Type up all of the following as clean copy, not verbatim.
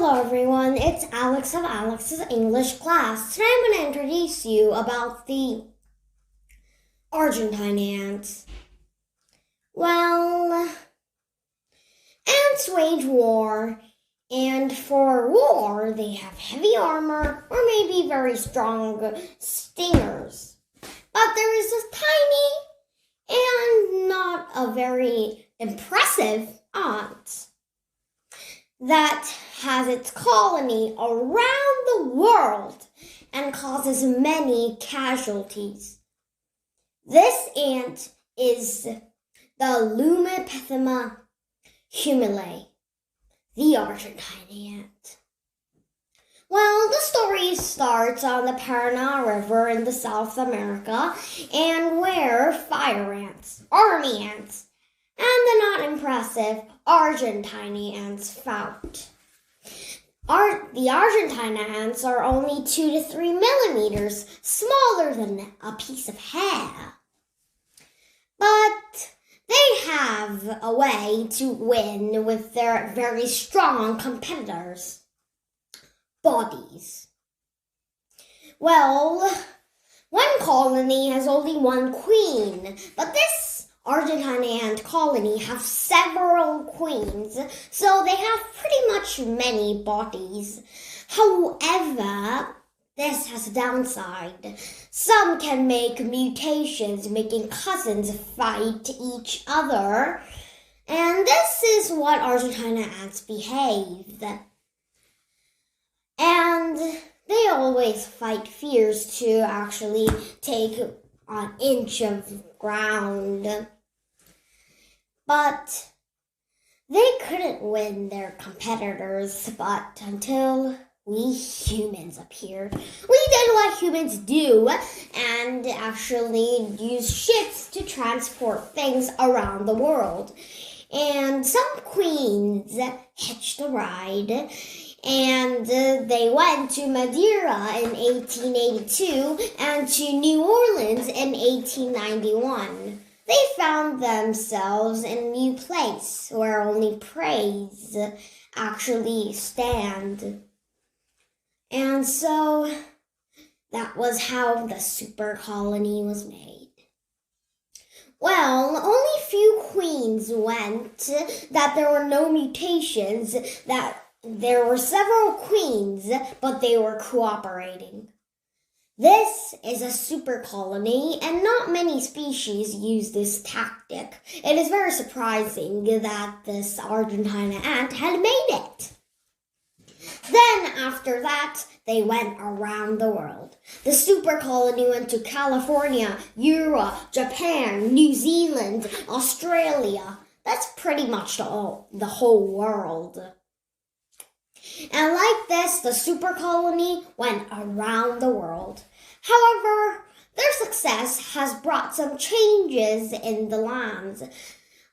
Hello everyone, it's Alex of Alex's English class. Today I'm going to introduce you about the Argentine ants. Well, ants wage war, and for war they have heavy armor or maybe very strong stingers. But there is a tiny and not a very impressive ant that has its colony around the world and causes many casualties. This ant is the Linepithema humile, the Argentine ant. Well, the story starts on the Parana River in the South America, and where fire ants, army ants, and the not impressive Argentine ants found. The Argentine ants are only 2 to 3 millimeters smaller than a piece of hair. But they have a way to win with their very strong competitors' bodies. Well, one colony has only one queen, but this Argentine ant colony have several queens, so they have pretty much many bodies. However, this has a downside. Some can make mutations, making cousins fight each other, and this is what Argentine ants behave. And they always fight fierce to actually take an inch of ground. But they couldn't win their competitors, but until we humans appeared. We did what humans do and actually use ships to transport things around the world. And some queens hitched a ride, and they went to Madeira in 1882 and to New Orleans in 1891. They found themselves in a new place where only praise actually stand. And so that was how the supercolony was made. Well, only few queens went, that there were no mutations, that there were several queens, but they were cooperating. This is a supercolony, and not many species use this tactic. It is very surprising that this Argentine ant had made it. Then, after that, they went around the world. The supercolony went to California, Europe, Japan, New Zealand, Australia. That's pretty much the whole world. And like this, the supercolony went around the world. However, their success has brought some changes in the lands.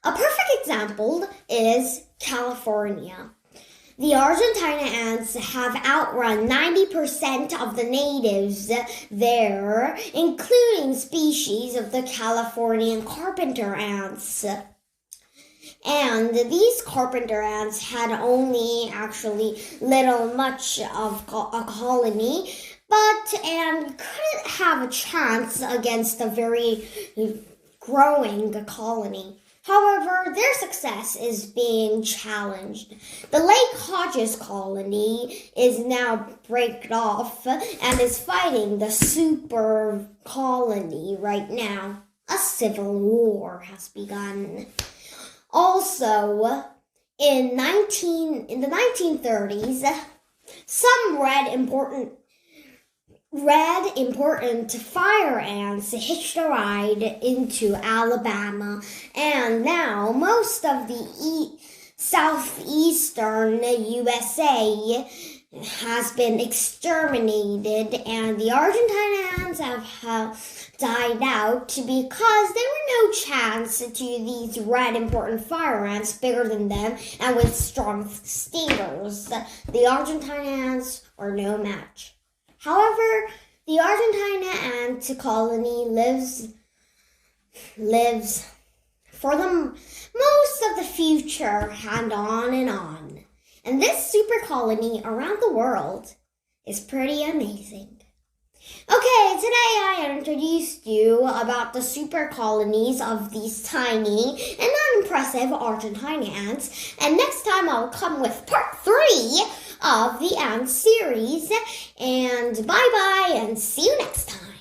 A perfect example is California. The Argentine ants have outrun 90% of the natives there, including species of the Californian carpenter ants. And these carpenter ants had only actually much of a colony, and couldn't have a chance against a very growing colony. However, their success is being challenged. The Lake Hodges colony is now breaked off and is fighting the super colony right now. A civil war has begun. Also, in the 1930s, some red important fire ants hitched a ride into Alabama, and now most of the southeastern USA has been exterminated, and the Argentine ants have died out because there were no chance to these red important fire ants bigger than them and with strong stingers. The Argentine ants were no match. However, the Argentine ant colony lives for the most of the future and on. And this super colony around the world is pretty amazing. Okay, today I introduced you about the super colonies of these tiny and unimpressive Argentine ants, and next time I'll come with part 3 of the ant series, and bye-bye and see you next time.